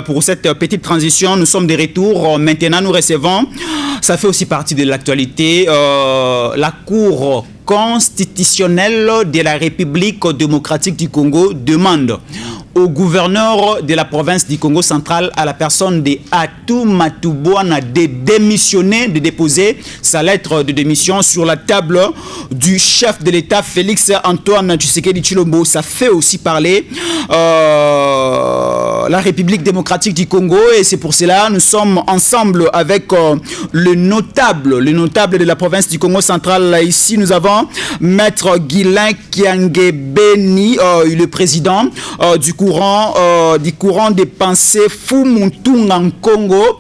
Pour cette petite transition, nous sommes de retour. Maintenant, nous recevons, ça fait aussi partie de l'actualité, la Cour constitutionnelle de la République démocratique du Congo demande au gouverneur de la province du Congo central, à la personne de Atou Matubwana, de démissionner, de déposer sa lettre de démission sur la table du chef de l'État, Félix Antoine Tshisekedi Tshilombo. Ça fait aussi parler la République démocratique du Congo, et c'est pour cela nous sommes ensemble avec le notable de la province du Congo central. Là, ici, nous avons Maître Guilain Kiangebeni, le président du courant des pensées Fumuntu en Congo.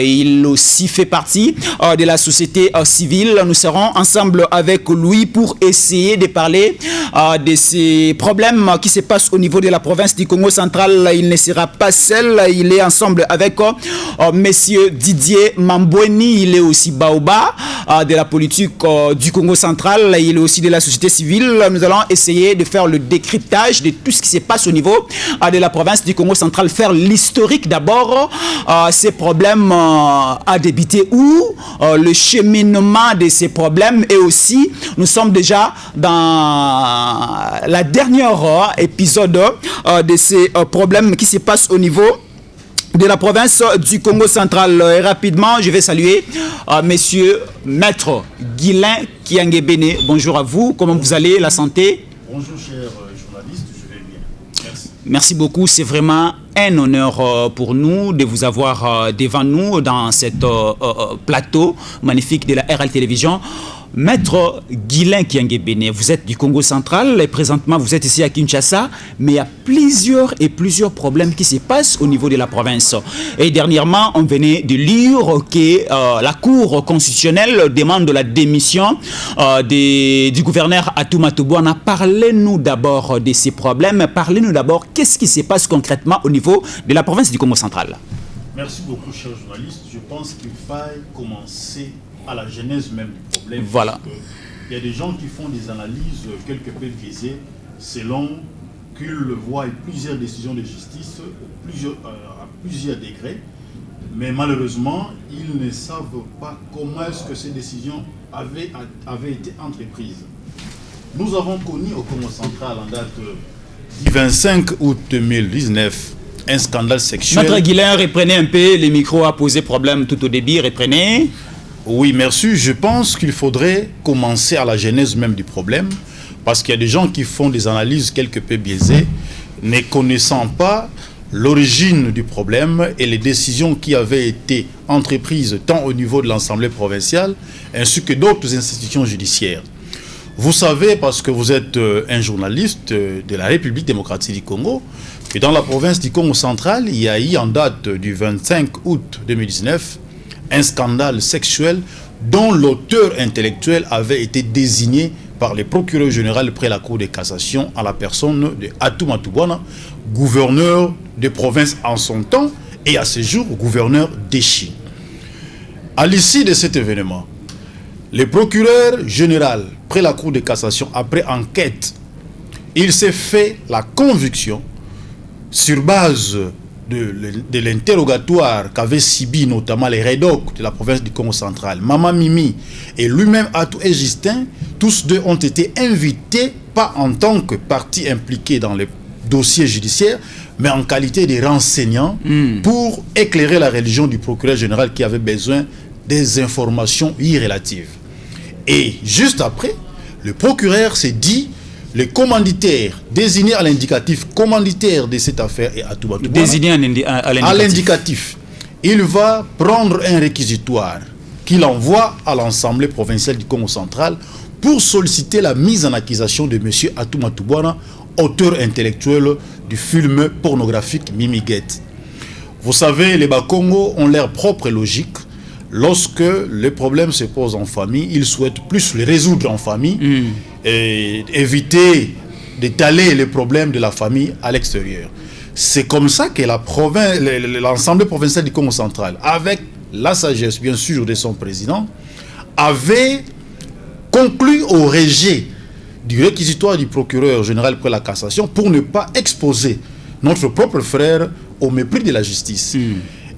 Il aussi fait partie de la société civile. Nous serons ensemble avec lui pour essayer de parler de ces problèmes qui se passent au niveau de la province du Congo central. Il ne sera pas seul. Il est ensemble avec Monsieur Didier Mambweni. Il est aussi Baoba de la politique du Congo central. Il est aussi de la société civile. Nous allons essayer de faire le décryptage de tout ce qui se passe au niveau de la province du Congo central, faire l'historique d'abord, ces problèmes à débuter, où le cheminement de ces problèmes, et aussi nous sommes déjà dans la dernière épisode de ces problèmes qui se passent au niveau de la province du Congo central. Et rapidement, je vais saluer Monsieur Maître Guilain Kiangebeni. Bonjour à vous, comment vous allez, la santé? Bonjour cher journaliste, je vais bien. Merci. Merci beaucoup, c'est vraiment un honneur pour nous de vous avoir devant nous dans cet plateau magnifique de la RL Télévision. Maître Guilain Kiangebeni, vous êtes du Congo central et présentement vous êtes ici à Kinshasa, mais il y a plusieurs problèmes qui se passent au niveau de la province. Et dernièrement, on venait de lire que la Cour constitutionnelle demande la démission du gouverneur Atou Matubwana. Parlez-nous d'abord de ces problèmes, parlez-nous d'abord qu'est-ce qui se passe concrètement au niveau de la province du Congo central. Merci beaucoup cher journaliste, je pense qu'il faille commencer à la genèse même du problème. Voilà. Il y a des gens qui font des analyses quelque peu biaisées selon qu'ils le voient plusieurs décisions de justice à plusieurs degrés, mais malheureusement ils ne savent pas comment est-ce que ces décisions avaient été entreprises. Nous avons connu au Congo central en date du 25 août 2019 un scandale sexuel. Maître Guilain, reprenez un peu, les micros a posé problème tout au début, reprenez. Oui, merci. Je pense qu'il faudrait commencer à la genèse même du problème, parce qu'il y a des gens qui font des analyses quelque peu biaisées, ne connaissant pas l'origine du problème et les décisions qui avaient été entreprises tant au niveau de l'Assemblée provinciale, ainsi que d'autres institutions judiciaires. Vous savez, parce que vous êtes un journaliste de la République démocratique du Congo, que dans la province du Congo central, il y a eu en date du 25 août 2019 un scandale sexuel dont l'auteur intellectuel avait été désigné par le procureur général près la Cour de cassation à la personne de Atou Matubwana, gouverneur de province en son temps et à ce jour gouverneur d'Echi. À l'issue de cet événement, le procureur général près la Cour de cassation, après enquête, il s'est fait la conviction sur base de l'interrogatoire qu'avaient subi notamment les REDOC de la province du Congo central, Maman Mimi et lui-même Atou et Justin, tous deux ont été invités, pas en tant que partie impliquée dans les dossiers judiciaires, mais en qualité de renseignants pour éclairer la religion du procureur général qui avait besoin des informations irrélatives. Et juste après, le procureur s'est dit: le commanditaire désigné à l'indicatif, commanditaire de cette affaire est Atou Matubwana. Désigné à l'indicatif. Il va prendre un réquisitoire qu'il envoie à l'Assemblée provinciale du Congo central pour solliciter la mise en accusation de M. Atou Matubwana, auteur intellectuel du film pornographique Mimi Get. Vous savez, les Bas-Congo ont leur propre logique. Lorsque les problèmes se posent en famille, ils souhaitent plus les résoudre en famille et éviter d'étaler les problèmes de la famille à l'extérieur. C'est comme ça que l'Assemblée provinciale du Congo central, avec la sagesse bien sûr de son président, avait conclu au rejet du réquisitoire du procureur général près la cassation pour ne pas exposer notre propre frère au mépris de la justice.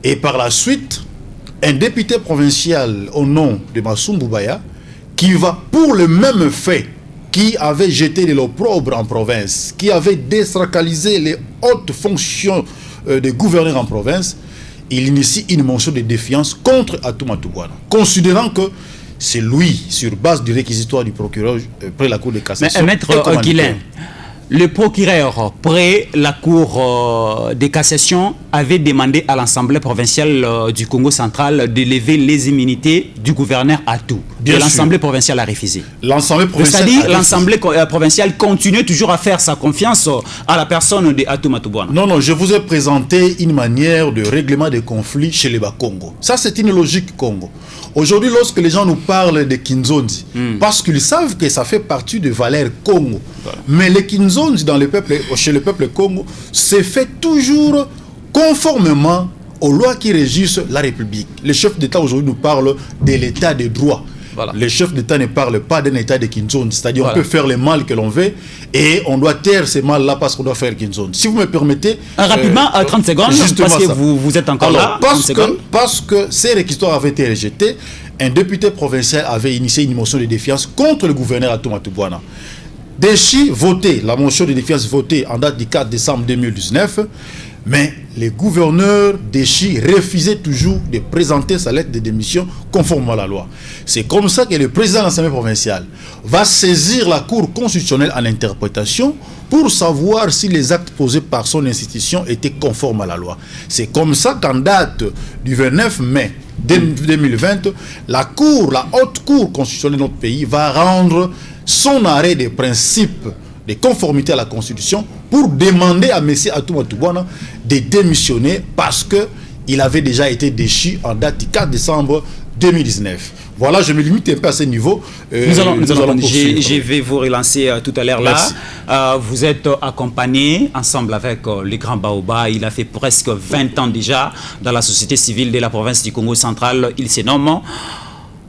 Et par la suite, un député provincial au nom de Massoum Boubaya, qui va pour le même fait, qui avait jeté de l'opprobre en province, qui avait désacralisé les hautes fonctions des gouverneurs en province, il initie une motion de défiance contre Atouma Toubouana, considérant que c'est lui, sur base du réquisitoire du procureur près la Cour de cassation. Mais Maître Guilain, le procureur près la Cour de cassation avait demandé à l'Assemblée provinciale du Congo central de lever les immunités du gouverneur Atou. Et l'Assemblée provinciale a refusé. C'est-à-dire l'Assemblée provinciale continue toujours à faire sa confiance à la personne de Atouma Toubouana. Non, je vous ai présenté une manière de règlement des conflits chez les Bas-Congo. Ça, c'est une logique Congo. Aujourd'hui, lorsque les gens nous parlent de Kinzondi, parce qu'ils savent que ça fait partie de valeurs Congo. Mais les Kinzondi chez le peuple Congo, c'est fait toujours conformément aux lois qui régissent la République. Les chefs d'État aujourd'hui nous parlent de l'état de droit. Voilà. Les chefs d'État ne parlent pas d'un état de Kinzondi. C'est-à-dire on peut faire le mal que l'on veut et on doit taire ces mal-là parce qu'on doit faire Kinzondi. Si vous me permettez... rapidement, 30 secondes, parce que vous êtes encore là. Parce que ces réquisitoires avaient été rejetés, un député provincial avait initié une motion de défiance contre le gouverneur Atouma Toubouana. Déchi voté, la motion de défiance votée en date du 4 décembre 2019, mais les gouverneurs Déchi refusaient toujours de présenter sa lettre de démission conforme à la loi. C'est comme ça que le président de l'Assemblée provinciale va saisir la Cour constitutionnelle en interprétation pour savoir si les actes posés par son institution étaient conformes à la loi. C'est comme ça qu'en date du 29 mai 2020, la haute cour constitutionnelle de notre pays va rendre son arrêt des principes de conformité à la Constitution pour demander à M. Atouma Toubouana de démissionner parce qu'il avait déjà été déchu en date du 4 décembre 2019. Voilà, je me limite un peu à ce niveau. Nous allons je vais vous relancer tout à l'heure là. Vous êtes accompagné ensemble avec les grands Baoba. Il a fait presque 20 ans déjà dans la société civile de la province du Congo central. Il se nomme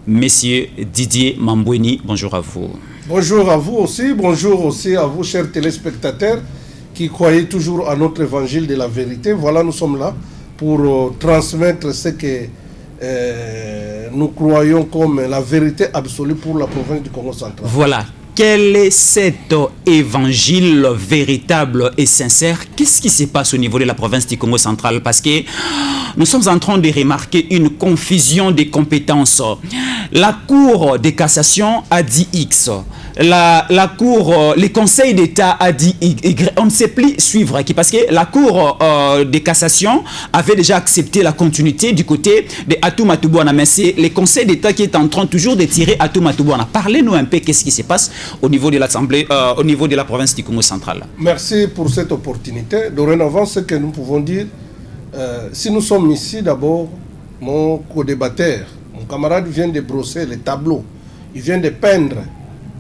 Monsieur Didier Mambweni. Bonjour à vous. Bonjour à vous aussi. Bonjour aussi à vous, chers téléspectateurs, qui croyez toujours à notre évangile de la vérité. Voilà, nous sommes là pour transmettre ce que nous croyons comme la vérité absolue pour la province du Congo central. Voilà. Quel est cet évangile véritable et sincère? Qu'est-ce qui se passe au niveau de la province du Congo central? Parce que nous sommes en train de remarquer une confusion des compétences. La Cour de cassation a dit X. La Cour, le Conseil d'État a dit Y. On ne sait plus suivre qui, parce que la Cour de cassation avait déjà accepté la continuité du côté de Atouma Toubouana. Mais c'est le Conseil d'État qui est en train toujours de tirer Atouma Toubouana. Parlez-nous un peu qu'est-ce qui se passe au niveau de l'Assemblée, au niveau de la province du Congo central. Merci pour cette opportunité. Dorénavant, ce que nous pouvons dire, si nous sommes ici, d'abord, mon co-débatteur, mon camarade vient de brosser les tableaux. Il vient de peindre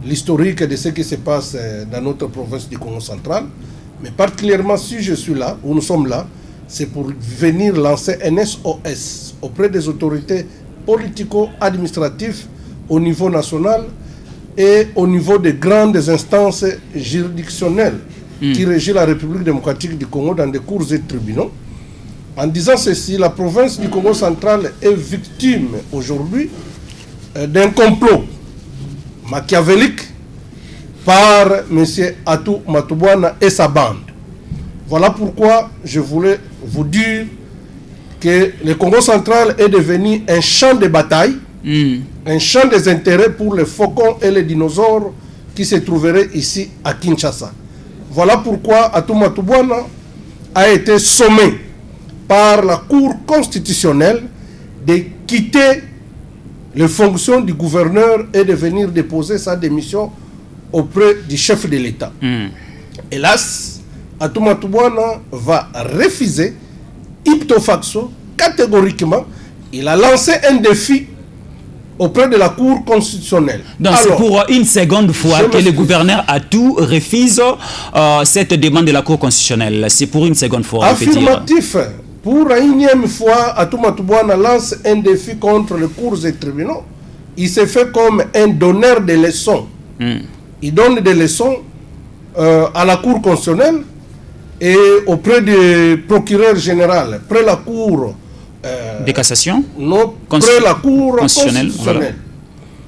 l'historique de ce qui se passe dans notre province du Congo central. Mais particulièrement, si je suis là, ou nous sommes là, c'est pour venir lancer un SOS auprès des autorités politico-administratives au niveau national et au niveau des grandes instances juridictionnelles qui régissent la République démocratique du Congo dans des cours et tribunaux. En disant ceci, la province du Congo central est victime aujourd'hui d'un complot machiavélique par M. Atouma Toubouana et sa bande. Voilà pourquoi je voulais vous dire que le Congo central est devenu un champ de bataille, un champ des intérêts pour les faucons et les dinosaures qui se trouveraient ici à Kinshasa. Voilà pourquoi Atouma Toubouana a été sommé par la Cour constitutionnelle de quitter les fonctions du gouverneur et de venir déposer sa démission auprès du chef de l'État. Hélas, Atouma Toubouana va refuser ipso facto, catégoriquement. Il a lancé un défi auprès de la Cour constitutionnelle. Donc c'est pour une seconde fois que le gouverneur Atou refuse cette demande de la Cour constitutionnelle. C'est pour une seconde fois. Affirmatif. Pour la énième fois, Atouma Toubouana lance un défi contre les cours et tribunaux. Il s'est fait comme un donneur de leçons. Il donne des leçons à la Cour constitutionnelle et auprès du procureur général, près la Cour de cassation, non, près la Cour constitutionnelle. constitutionnelle. Voilà.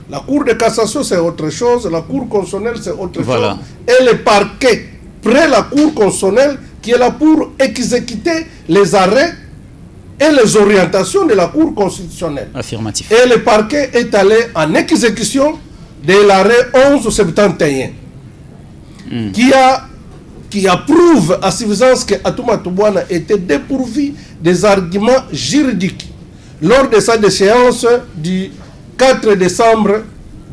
La Cour de cassation, c'est autre chose. La Cour constitutionnelle, c'est autre chose. Et le parquet, près la Cour constitutionnelle, qui est là pour exécuter les arrêts et les orientations de la Cour constitutionnelle. Affirmatif. Et le parquet est allé en exécution de l'arrêt 1171, qui approuve à suffisance que Atouma Toubouana était dépourvu des arguments juridiques lors de sa déchéance du 4 décembre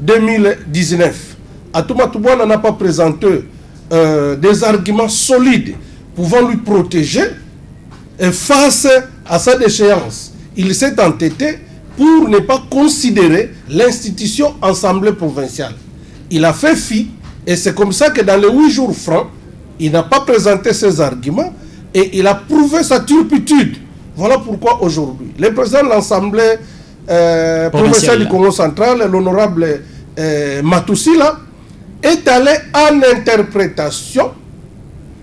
2019. Atouma Toubouana n'a pas présenté des arguments solides pouvant lui protéger face à sa déchéance. Il s'est entêté pour ne pas considérer l'institution assemblée provinciale. Il a fait fi, et c'est comme ça que dans les 8 jours francs, il n'a pas présenté ses arguments et il a prouvé sa turpitude. Voilà pourquoi aujourd'hui, le président de l'Assemblée provinciale du Congo central, l'honorable Matousila, est allé en interprétation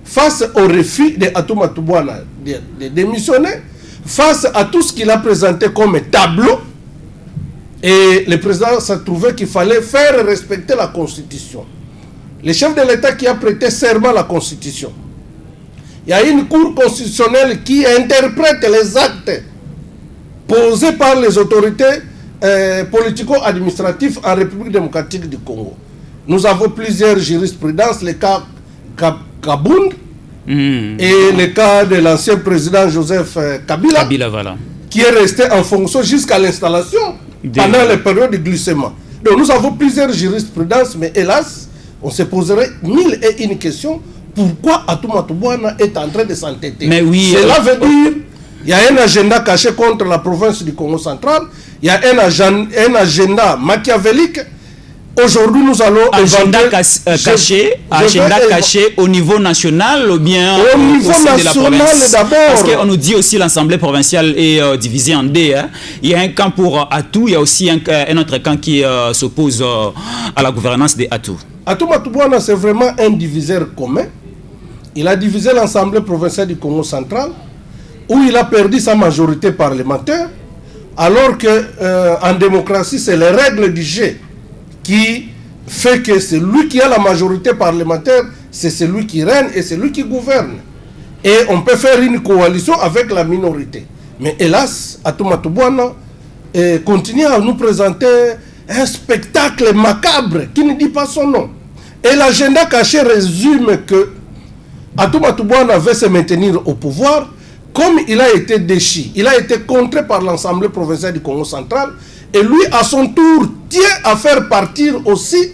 face au refus de Atouma Toubouana de démissionner, face à tout ce qu'il a présenté comme tableau. Et le président s'est trouvé qu'il fallait faire respecter la Constitution. Le chef de l'État qui a prêté serment à la Constitution. Il y a une cour constitutionnelle qui interprète les actes posés par les autorités politico-administratives en République démocratique du Congo. Nous avons plusieurs jurisprudences, le cas Kabound et le cas de l'ancien président Joseph Kabila, voilà, qui est resté en fonction jusqu'à l'installation pendant les périodes de glissement. Donc nous avons plusieurs jurisprudences, mais hélas, on se poserait mille et une questions. Pourquoi Atouma Toubouana est en train de s'entêter? Mais oui, cela veut dire il y a un agenda caché contre la province du Congo central, il y a un agenda machiavélique. Aujourd'hui, nous allons agenda caché au niveau national ou bien au niveau national d'abord. Parce qu'on nous dit aussi l'Assemblée provinciale est divisée en deux. Hein. Il y a un camp pour Atou, il y a aussi un autre camp qui s'oppose à la gouvernance des Atou. Atouma Toubouana, c'est vraiment un diviseur commun. Il a divisé l'Assemblée provinciale du Congo central, où il a perdu sa majorité parlementaire, alors qu'en démocratie, c'est les règles du jeu qui fait que c'est lui qui a la majorité parlementaire, c'est celui qui règne et c'est lui qui gouverne. Et on peut faire une coalition avec la minorité. Mais hélas, Atouma Toubouana continue à nous présenter un spectacle macabre qui ne dit pas son nom. Et l'agenda caché résume que Atouma Toubouana veut se maintenir au pouvoir. Comme il a été déchu, il a été contré par l'Assemblée provinciale du Congo central, et lui, à son tour, tient à faire partir aussi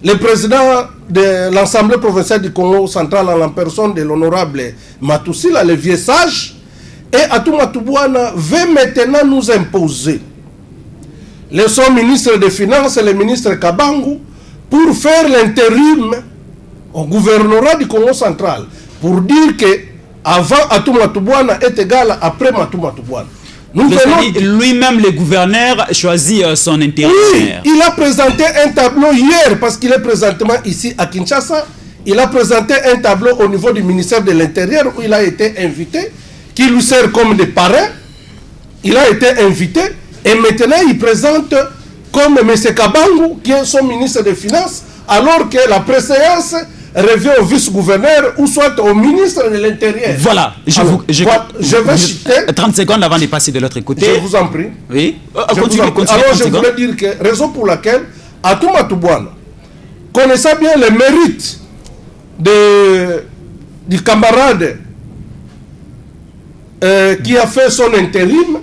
le président de l'Assemblée provinciale du Congo central en la personne de l'honorable Matousila, le vieux sage. Et Atouma Toubouana veut maintenant nous imposer son ministre des Finances, le ministre Kabangu, pour faire l'intérim au gouvernorat du Congo central, pour dire que avant Atouma Toubouana est égal à après Atouma Toubouana. Lui-même, le gouverneur, choisit son intérêt. Oui, il a présenté un tableau hier, parce qu'il est présentement ici à Kinshasa. Il a présenté un tableau au niveau du ministère de l'Intérieur où il a été invité, qui lui sert comme des parrains. Il a été invité et maintenant il présente comme M. Kabangu, qui est son ministre des Finances, alors que la préséance revient au vice-gouverneur ou soit au ministre de l'Intérieur. Voilà, je vais citer 30 secondes avant de passer de l'autre côté. Je vous en prie. Oui, continue. Alors je voulais dire que, raison pour laquelle Atouma Toubouana, connaissant bien les mérites du camarade qui a fait son intérim,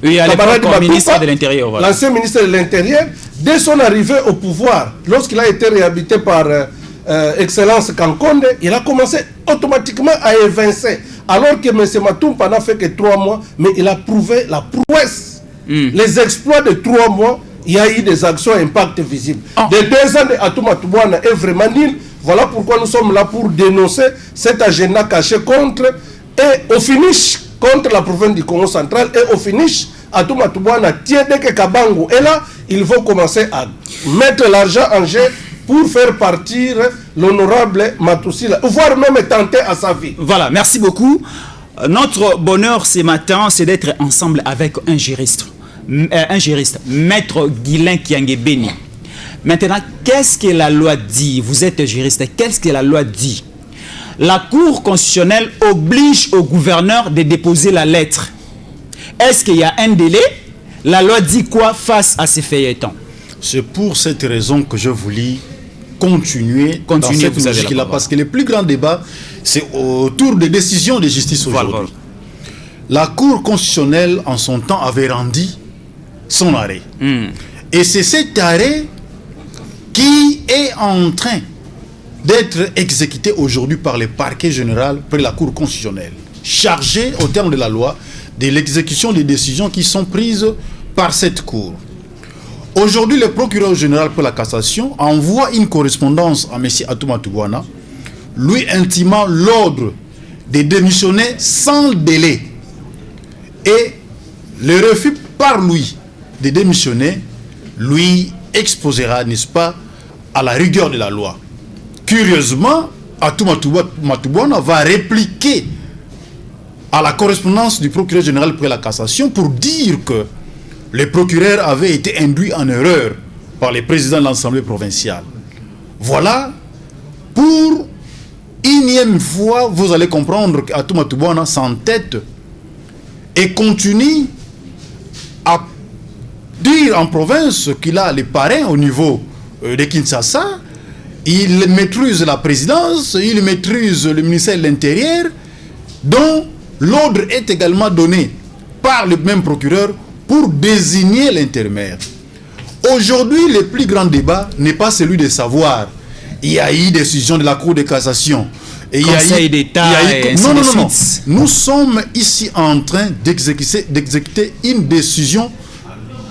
oui, à l'époque, ministre de l'Intérieur. Voilà. L'ancien ministre de l'Intérieur, dès son arrivée au pouvoir, lorsqu'il a été réhabilité par Excellence Kankonde, il a commencé automatiquement à évincer. Alors que M. Matoumpa n'a fait que 3 mois, mais il a prouvé la prouesse. Les exploits de 3 mois, il y a eu des actions à impact visible. De 2 ans de Atouma Toubouana est vraiment nul. Voilà pourquoi nous sommes là pour dénoncer cet agenda caché contre, et au finish, contre la province du Congo central, et au finish, Atouma Toubouana tient dès que Kabangu est là, ils vont commencer à mettre l'argent en jeu pour faire partir l'honorable Matousila, voire même tenter à sa vie. Voilà, merci beaucoup. Notre bonheur ce matin, c'est d'être ensemble avec un juriste, Maître Guilain Kiangue Béni. Maintenant, qu'est-ce que la loi dit? Vous êtes juriste, qu'est-ce que la loi dit? La Cour constitutionnelle oblige au gouverneur de déposer la lettre. Est-ce qu'il y a un délai? La loi dit quoi face à ces feuilletons? C'est pour cette raison que je voulais continuer dans cette logique-là, parce que le plus grand débat, c'est autour des décisions de justice aujourd'hui. Voilà. La Cour constitutionnelle, en son temps, avait rendu son arrêt. Et c'est cet arrêt qui est en train d'être exécuté aujourd'hui par le parquet général près de la Cour constitutionnelle, chargé, au terme de la loi, de l'exécution des décisions qui sont prises par cette Cour. Aujourd'hui, le procureur général pour la cassation envoie une correspondance à M. Atouma Toubouana, lui intimant l'ordre de démissionner sans délai. Et le refus par lui de démissionner lui exposera, n'est-ce pas, à la rigueur de la loi. Curieusement, Atouma Toubouana va répliquer à la correspondance du procureur général pour la cassation pour dire que le procureur avait été induit en erreur par le président de l'Assemblée provinciale. Voilà, pour énième fois, vous allez comprendre qu'Atouma Toubouana s'entête et continue à dire en province qu'il a les parrains au niveau de Kinshasa. Il maîtrise la présidence, il maîtrise le ministère de l'Intérieur, dont l'ordre est également donné par le même procureur pour désigner l'intérimaire. Aujourd'hui, le plus grand débat n'est pas celui de savoir il y a eu décision de la Cour de cassation. Et Conseil d'État. Non. Nous sommes ici en train d'exécuter une décision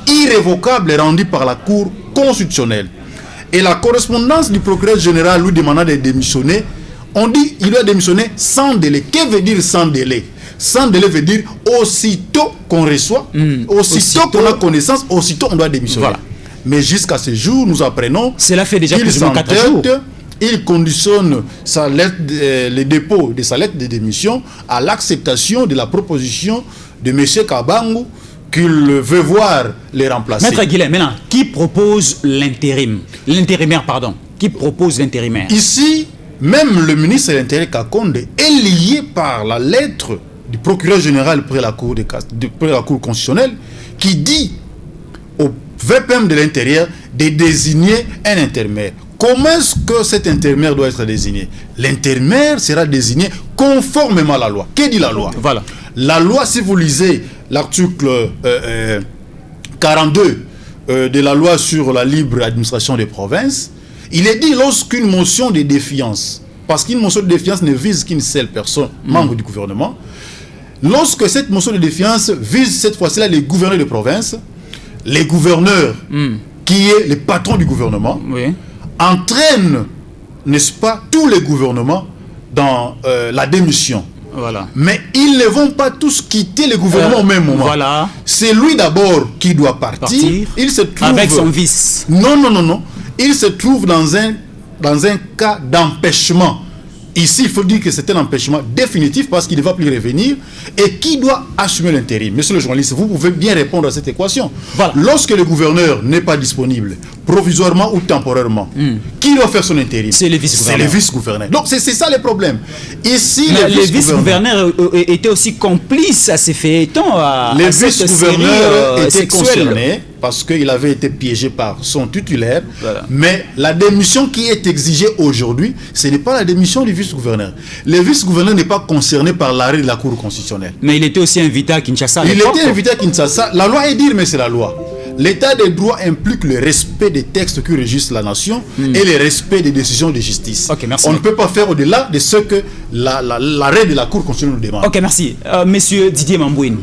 irrévocable rendue par la Cour constitutionnelle. Et la correspondance du procureur général lui demandant de démissionner, on dit qu'il doit démissionner sans délai. Que veut dire sans délai? Sans délai veut dire aussitôt qu'on reçoit, aussitôt qu'on a connaissance, aussitôt on doit démissionner. Voilà. Mais jusqu'à ce jour, nous apprenons cela fait déjà plus de 4 jours. Il conditionne sa lettre, le dépôt de sa lettre de démission à l'acceptation de la proposition de M. Kabangu qu'il veut voir les remplacer. Maître Guilain, maintenant, qui propose l'intérim? L'intérimaire, pardon. Qui propose l'intérimaire? Ici, même le ministre de l'Intérieur Kakonde est lié par la lettre du procureur général près la Cour constitutionnelle qui dit au VPM de l'Intérieur de désigner un intérimaire. Comment est-ce que cet intérimaire doit être désigné? L'intérimaire sera désigné conformément à la loi. Que dit la loi? Voilà. La loi, si vous lisez l'article 42 de la loi sur la libre administration des provinces, il est dit lorsqu'une motion de défiance, parce qu'une motion de défiance ne vise qu'une seule personne, membre du gouvernement, lorsque cette motion de défiance vise cette fois-ci les gouverneurs de province, les gouverneurs, qui est le patron du gouvernement, entraînent, n'est-ce pas, tous les gouvernements dans la démission. Voilà. Mais ils ne vont pas tous quitter le gouvernement au même moment. Voilà. C'est lui d'abord qui doit partir. Il se trouve avec son vice. Non. Il se trouve dans un cas d'empêchement. Ici, il faut dire que c'est un empêchement définitif parce qu'il ne va plus revenir. Et qui doit assumer l'intérim? Monsieur le journaliste, vous pouvez bien répondre à cette équation. Voilà. Lorsque le gouverneur n'est pas disponible, provisoirement ou temporairement, qui doit faire son intérim? C'est le vice-gouverneur. C'est le vice-gouverneur. Donc c'est ça le problème. Ici, les vice-gouverneurs étaient aussi complices à ces feuilletons. Les vice-gouverneurs étaient concernés parce qu'il avait été piégé par son titulaire. Voilà. Mais la démission qui est exigée aujourd'hui, ce n'est pas la démission du vice-gouverneur. Le vice-gouverneur n'est pas concerné par l'arrêt de la Cour constitutionnelle. Mais il était aussi invité à Kinshasa. Il était invité à Kinshasa. La loi est dire, mais c'est la loi. L'état des droits implique le respect des textes qui régissent la nation et le respect des décisions de justice. Okay, merci. On ne peut pas faire au-delà de ce que l'arrêt de la Cour constitutionnelle nous demande. Ok, merci. Monsieur Didier Mambouini,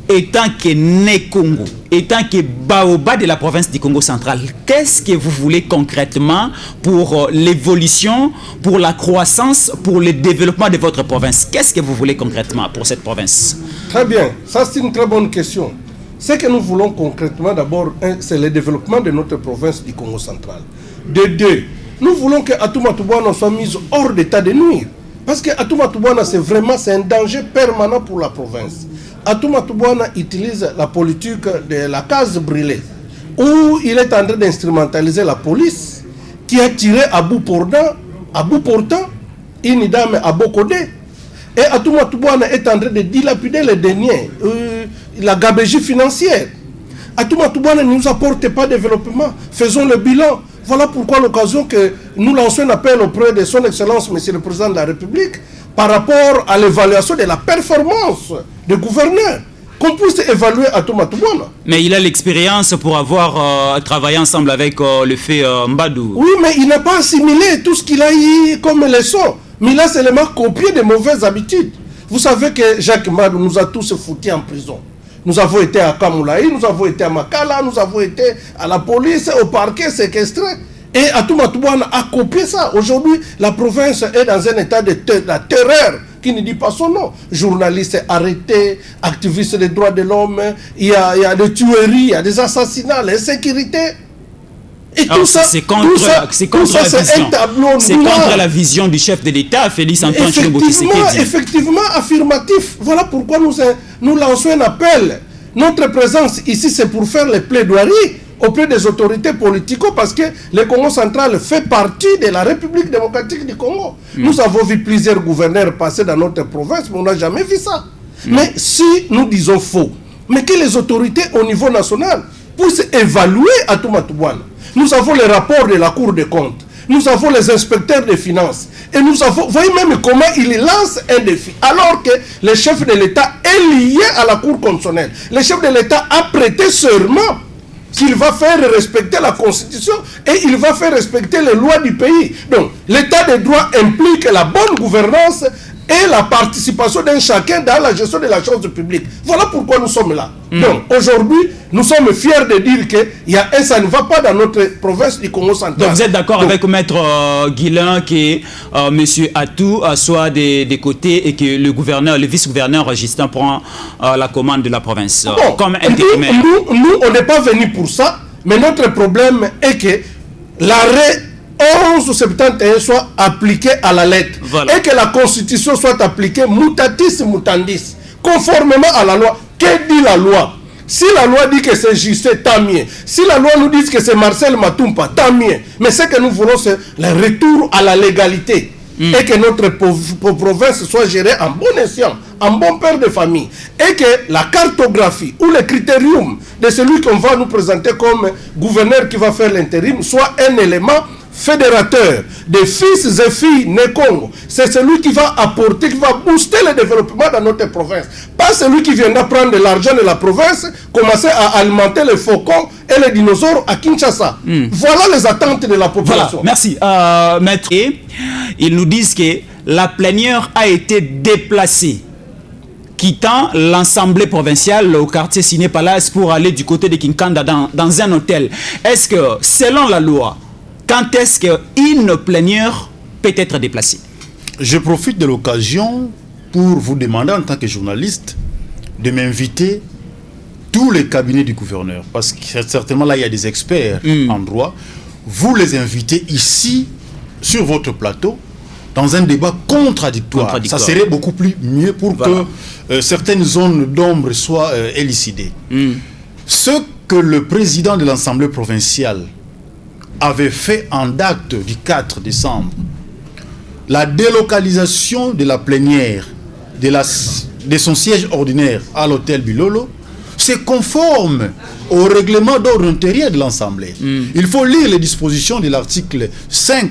étant que né Congo, étant que Baoba de la province du Congo central, qu'est-ce que vous voulez concrètement pour l'évolution, pour la croissance, pour le développement de votre province? Qu'est-ce que vous voulez concrètement pour cette province? Très bien, ça c'est une très bonne question. Ce que nous voulons concrètement, d'abord, c'est le développement de notre province du Congo central. De deux, Nous voulons que Atouma Toubouana soit mise hors d'état de nuire. Parce que Atouma Toubouana, c'est un danger permanent pour la province. Atouma Toubouana utilise la politique de la case brûlée, où il est en train d'instrumentaliser la police, qui a tiré à bout portant une dame à Bokodé. Et Atouma Toubouana est en train de dilapider les deniers, la gabegie financière. Atouma Toubouana ne nous apporte pas de développement. Faisons le bilan. Voilà pourquoi l'occasion que nous lançons un appel auprès de son Excellence, Monsieur le Président de la République, par rapport à l'évaluation de la performance du gouverneur, qu'on puisse évaluer Atouma Toubouana. Mais il a l'expérience pour avoir travaillé ensemble avec le fait Mbadou. Oui, mais il n'a pas assimilé tout ce qu'il a eu comme leçon. Mais il a seulement copié de mauvaises habitudes. Vous savez que Jacques Mbadou nous a tous foutus en prison. Nous avons été à Kamoulaï, nous avons été à Makala, nous avons été à la police, au parquet, séquestrés. Et Atouma Toubouana a copié ça. Aujourd'hui, la province est dans un état de la terreur qui ne dit pas son nom. Journalistes arrêtés, activistes des droits de l'homme, il y a des tueries, il y a des assassinats, l'insécurité. Et alors, tout ça, c'est contre la vision du chef de l'État, Félix Antoine Tshilombo Tshisekedi. Effectivement, affirmatif. Voilà pourquoi nous lançons un appel. Notre présence ici, c'est pour faire les plaidoiries auprès des autorités politiques, parce que le Congo central fait partie de la République démocratique du Congo. Nous avons vu plusieurs gouverneurs passer dans notre province, mais on n'a jamais vu ça. Mais si nous disons faux, mais que les autorités au niveau national puissent évaluer Atouma Toubouana. Nous avons les rapports de la Cour des comptes. Nous avons les inspecteurs des finances. Et nous avons... Voyez même comment il lance un défi. Alors que le chef de l'État est lié à la Cour constitutionnelle. Le chef de l'État a prêté serment qu'il va faire respecter la Constitution et il va faire respecter les lois du pays. Donc, l'État de droit implique la bonne gouvernance et la participation d'un chacun dans la gestion de la chose publique. Voilà pourquoi nous sommes là. Donc, aujourd'hui, nous sommes fiers de dire que ça ne va pas dans notre province du Congo central. Donc, vous êtes d'accord avec Maître Guilain que M. Atou soit des côtés et que le vice-gouverneur Justin prend la commande de la province comme intérimaire? Nous, on n'est pas venus pour ça, mais notre problème est que l'arrêt 1171 soit appliqué à la lettre, voilà, et que la constitution soit appliquée mutatis mutandis, conformément à la loi. Que dit la loi? Si la loi dit que c'est Justin, tant mieux. Si la loi nous dit que c'est Marcel Matumpa, tant mieux. Mais ce que nous voulons, c'est le retour à la légalité. Et que notre province soit gérée en bon escient, en bon père de famille. Et que la cartographie ou le critérium de celui qu'on va nous présenter comme gouverneur qui va faire l'intérim soit un élément fédérateur des fils et filles nés Congo. C'est celui qui va apporter, qui va booster le développement dans notre province. Pas celui qui viendra prendre de l'argent de la province, commencer à alimenter les faucons et les dinosaures à Kinshasa. Voilà les attentes de la population. Voilà. Merci. Maître, ils nous disent que la plénière a été déplacée, quittant l'Assemblée provinciale au quartier Ciné Palace pour aller du côté de Kinkanda dans un hôtel. Est-ce que, selon la loi, quand est-ce qu'une plénière peut être déplacée? Je profite de l'occasion pour vous demander en tant que journaliste de m'inviter tous les cabinets du gouverneur, parce que certainement là il y a des experts en droit. Vous les invitez ici sur votre plateau dans un débat contradictoire. Ça serait beaucoup plus mieux pour que certaines zones d'ombre soient élucidées. Ce que le président de l'Assemblée provinciale avait fait en date du 4 décembre, la délocalisation de la plénière de son siège ordinaire à l'hôtel Bilolo, c'est conforme au règlement d'ordre intérieur de l'Assemblée. Il faut lire les dispositions de l'article 5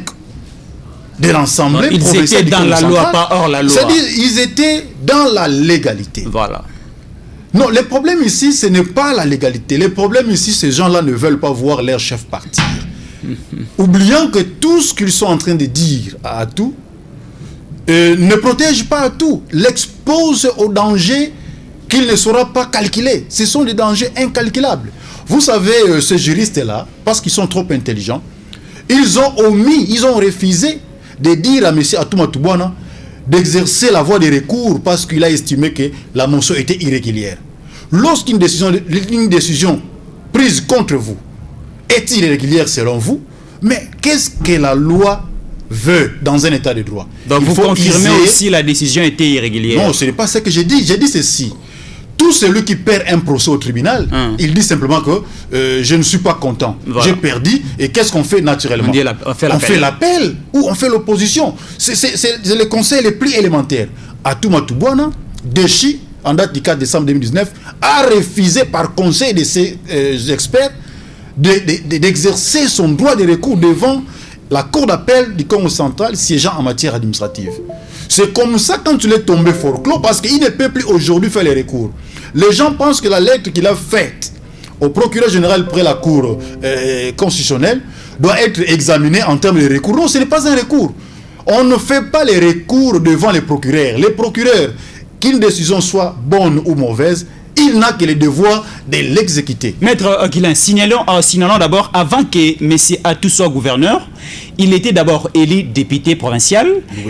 de l'Assemblée provinciale. Ils étaient dans la loi, pas hors la loi. C'est-à-dire ils étaient dans la légalité. Voilà. Non, le problème ici, ce n'est pas la légalité. Le problème ici, ces gens-là ne veulent pas voir leur chef partir. Oubliant que tout ce qu'ils sont en train de dire à Atou ne protège pas Atou, l'expose au danger qu'il ne saura pas calculer. Ce sont des dangers incalculables. Vous savez, ces juristes-là, parce qu'ils sont trop intelligents, ils ont refusé de dire à M. Atouma Toubouana d'exercer la voie de recours parce qu'il a estimé que la motion était irrégulière. Lorsqu'une décision prise contre vous est irrégulière selon vous, Mais qu'est-ce que la loi veut dans un état de droit? Donc vous confirmez aussi la décision était irrégulière? Non, ce n'est pas ce que j'ai dit. J'ai dit ceci. Tout celui qui perd un procès au tribunal, il dit simplement que je ne suis pas content. Voilà. J'ai perdu. Et qu'est-ce qu'on fait naturellement? On fait l'appel ou on fait l'opposition. C'est le conseil le plus élémentaire. Atoumata Bouana, Deshi, en date du 4 décembre 2019, a refusé par conseil de ses experts d'exercer son droit de recours devant la cour d'appel du Congo central siégeant en matière administrative. C'est comme ça quand tu l'es tombé forclos, parce qu'il ne peut plus aujourd'hui faire les recours. Les gens pensent que la lettre qu'il a faite au procureur général près la cour constitutionnelle doit être examinée en termes de recours. Non, ce n'est pas un recours. On ne fait pas les recours devant les procureurs. Les procureurs, qu'une décision soit bonne ou mauvaise, il n'a que le devoir de l'exécuter. Maître Guilain, signalons d'abord, avant que M. Atou soit gouverneur, il était d'abord élu député provincial,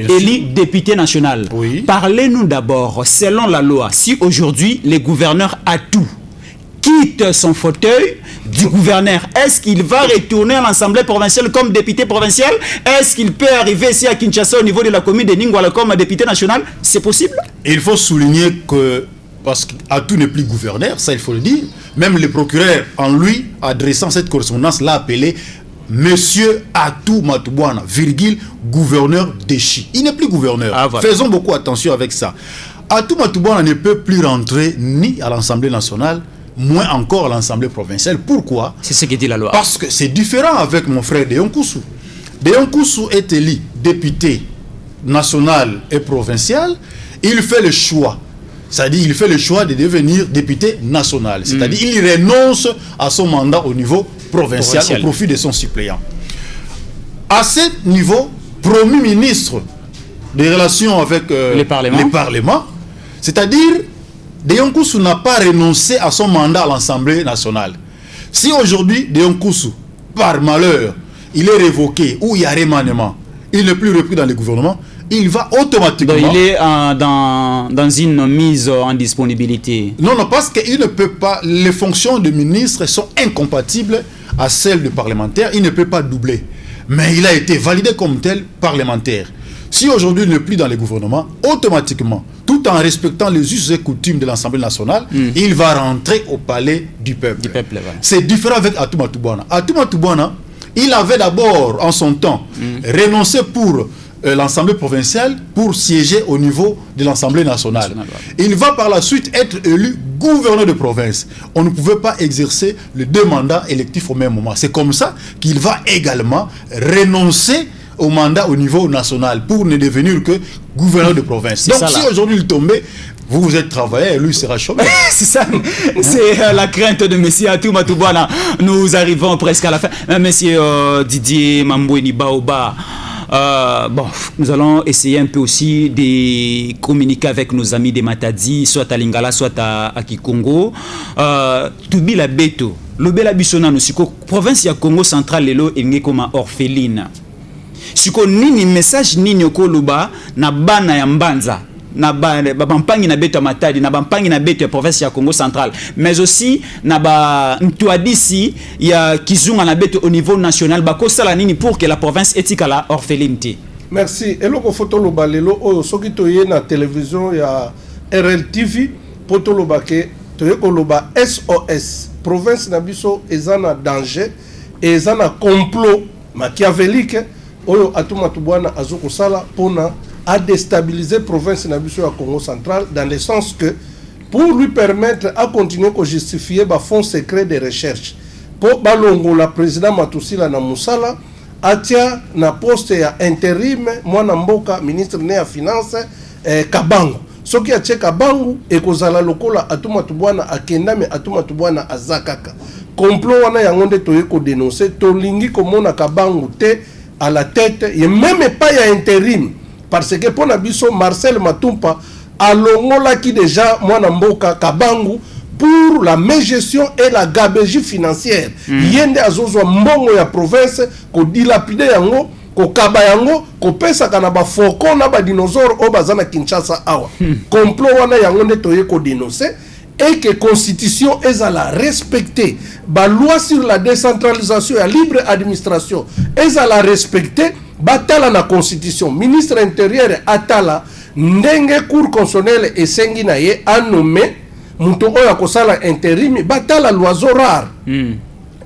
élu député national. Oui. Parlez-nous d'abord, selon la loi, si aujourd'hui le gouverneur Atou quitte son fauteuil du gouverneur, est-ce qu'il va retourner à l'Assemblée provinciale comme député provincial? Est-ce qu'il peut arriver ici à Kinshasa au niveau de la commune de Ningwala comme député national? C'est possible? Il faut souligner que parce qu'Atou n'est plus gouverneur, ça il faut le dire. Même le procureur, en lui adressant cette correspondance, l'a appelé Monsieur Atoumata Bouana, gouverneur Deshi. Il n'est plus gouverneur. Ah, voilà. Faisons beaucoup attention avec ça. Atoumata Bouana ne peut plus rentrer ni à l'Assemblée nationale, moins encore à l'Assemblée provinciale. Pourquoi? C'est ce que dit la loi. Parce que c'est différent avec mon frère Deyon Koussou. Deyon Koussou est élu député national et provincial. Il fait le choix. C'est-à-dire il fait le choix de devenir député national. C'est-à-dire il renonce à son mandat au niveau provincial au profit de son suppléant. À ce niveau, premier ministre des relations avec les parlements, c'est-à-dire Deyon Koussou n'a pas renoncé à son mandat à l'Assemblée nationale. Si aujourd'hui Deyon Koussou, par malheur, il est révoqué ou il y a remaniement, il n'est plus repris dans le gouvernement, il va automatiquement... Donc il est dans une mise en disponibilité. Non, parce qu'il ne peut pas... Les fonctions de ministre sont incompatibles à celles de parlementaire. Il ne peut pas doubler. Mais il a été validé comme tel parlementaire. Si aujourd'hui il n'est plus dans le gouvernement, automatiquement, tout en respectant les us et coutumes de l'Assemblée nationale, il va rentrer au palais du peuple. Voilà. C'est différent avec Atoumata Bouana. Atoumata Bouana, il avait d'abord, en son temps, renoncé pour... l'Assemblée provinciale pour siéger au niveau de l'Assemblée nationale. Il va par la suite être élu gouverneur de province. On ne pouvait pas exercer les deux mandats électifs au même moment. C'est comme ça qu'il va également renoncer au mandat au niveau national pour ne devenir que gouverneur de province. Donc si aujourd'hui il tombait, vous êtes travailleur et lui sera chômeur. C'est ça, c'est la crainte de M. Atoumata Bouana. Nous arrivons presque à la fin. M. Didier Mambweni Baoba, bon, nous allons essayer un peu aussi de communiquer avec nos amis de Matadi, soit à Lingala, soit à Kikongo. Tubi la beto, lobela bisona no siko province ya Congo central lelo enge koma orpheline. Siko nini message nini okoloba na bana ya Mbanza, na bampangi na beto ya Matadi, na bampangi na beto ya province ya Congo central, mais aussi na ba Ntouadisi ya Kizunga na beto au niveau national, bako sala nini pour que la province etika la orphelinité. Merci. Eloko photo loba lelo oyo soki toye na télévision ya RLTV poto loba ke toye ko loba SOS province na biso ezana danger ezana complot machiavélique oyo Atoumata Bouana azoko sala pona à déstabiliser la province de Congo central dans le sens que pour lui permettre à continuer à justifier les fonds secrets de recherche pour balongo la président Matousila na Moussala atia na poste ya intérim mwana mboka ministre né ya finance Kabangu soki atie Kabangu ekozala lokola Atoumata Bouana akendame Atoumata Bouana azakaka complot wana yango nde toye ko dénoncer tolingi komona Kabangu te à la tête et même pas ya intérim. Parce que pour Nabiso, Marcel Matumpa a qui déjà mwana mboka Kabangu pour la mégestion et la gabegie financière. Yende azozwa mbongo ya province ko dilapide yango ko kaba yango ko pesa kana ba foko na ba dinosaure o bazana Kinshasa awa. Complot wana yango nde toye ko dénoncer et que la constitution est à la respecter. La loi sur la décentralisation et la libre administration est à la respecter. Batala na constitution. Ministre intérieur atala ndenge cour constitutionnelle et sengi na ye a nommé muto oya kosala intérim batala l'oiseau rare.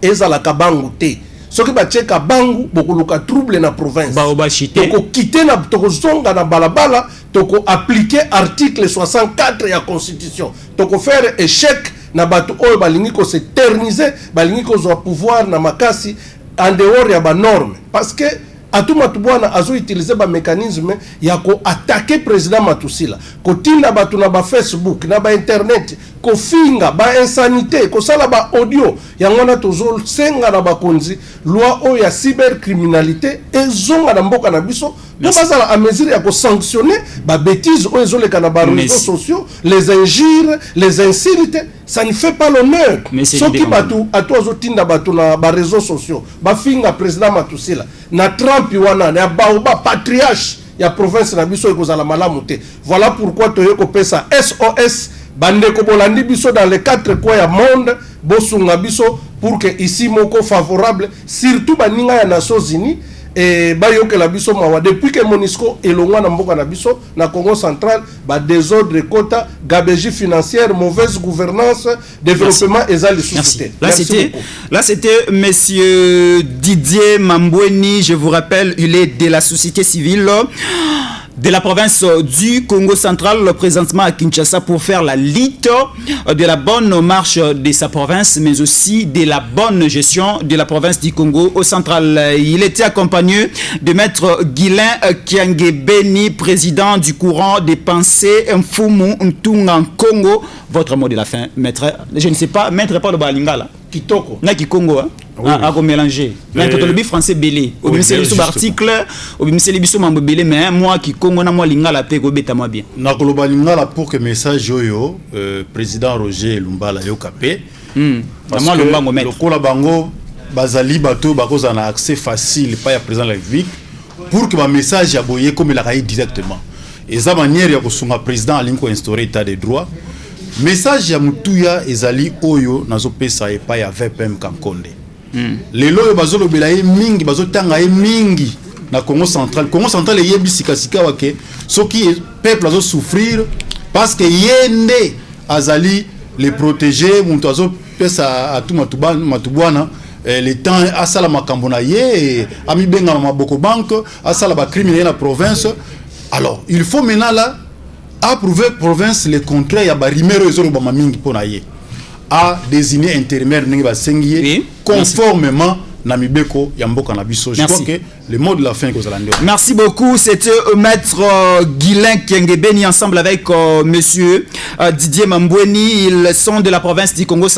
Ezala kabangu te. Soki bacheka bangu bokuluka trouble na province. Toko quitter na toko zonga na balabala toko appliquer article 64 ya constitution. Toko faire échec na batu oyo balingi ko s'éterniser, balingi ko zo pouvoir na makasi en dehors ya ba norme parce que Atuma Tubwana azo utiliser ba mécanisme ya ko attaquer président Matusila ko tinda batu na ba Facebook na ba internet ko finga ba insanité ko sala ba audio ya ngona tozo senga na ba konzi loi o ya cybercriminalité ezonga na mboka na biso no basala a mesure ya ko sanctionner ba bêtises o ezoleka na ba réseaux sociaux, les injures, les insultes, ça ne fait pas l'honneur. Soki batu atozo tinda batu na ba réseaux sociaux ba finga président Matusila na Trump wana na baoba patriarche ya province na biso ekozala malamu te. Voilà pourquoi toyeko pesa SOS bande ko bolandi biso dans les 4 coins ya monde bosunga biso pour que ici moko favorable surtout baninga ya Nations Unies et bayoke la biso mawa depuis que Monisco elongwa na mboka na biso na Congo central ba désordre quota gabegie financière mauvaise gouvernance développement ezali sous-côté. Là c'était monsieur Didier Mambweni, je vous rappelle, il est de la société civile de la province du Congo central, présentement à Kinshasa, pour faire la lutte de la bonne marche de sa province, mais aussi de la bonne gestion de la province du Congo au central. Il était accompagné de maître Guilain Kiangebeni, président du courant des pensées Mfumu Ntunga Congo. Votre mot de la fin, maître. Je ne sais pas, maître pas le Balingala. Kitoko. Na Kikongo, hein? Oui. À mélanger. Maître le français belé. Au bien c'est le article, au bien c'est le biso mambo belé, mais moi Kikongo na moi lingala pe go beta moi bien. Na koloba lingala pour que message yoyo président Roger Lumbala yokape. Parce que le kola bango bazali bato bakoza na accès facile pas ya président de la République pour que ma message ya boye comme il a caillé directement. Et ça manière ya kosunga président alinko instaurer état de droit. Message ya mutuya ezali oyo nazo pesa e pa ya VPM Kankonde. Lelo yo bazolo belaye mingi bazotanga e mingi na Congo central yebi sikasika wake soki peuple azo souffrir parce que yende azali les protéger muntu azo pesa atuma matubwana le temps asala makambo na ye ami benga maboko banque asala ba criminel na province. Alors il faut maintenant là approuver province le contraire ya ba rimero ezolo ba mingi pona ye a désigné intérimaire ningi ba sengiye conformément na mibeko ya mboka na biso. Je crois que le mot de la fin que vous allez. Merci beaucoup, c'était maître Guilain Kiangebeni ensemble avec monsieur Didier Mambweni, ils sont de la province du Congo.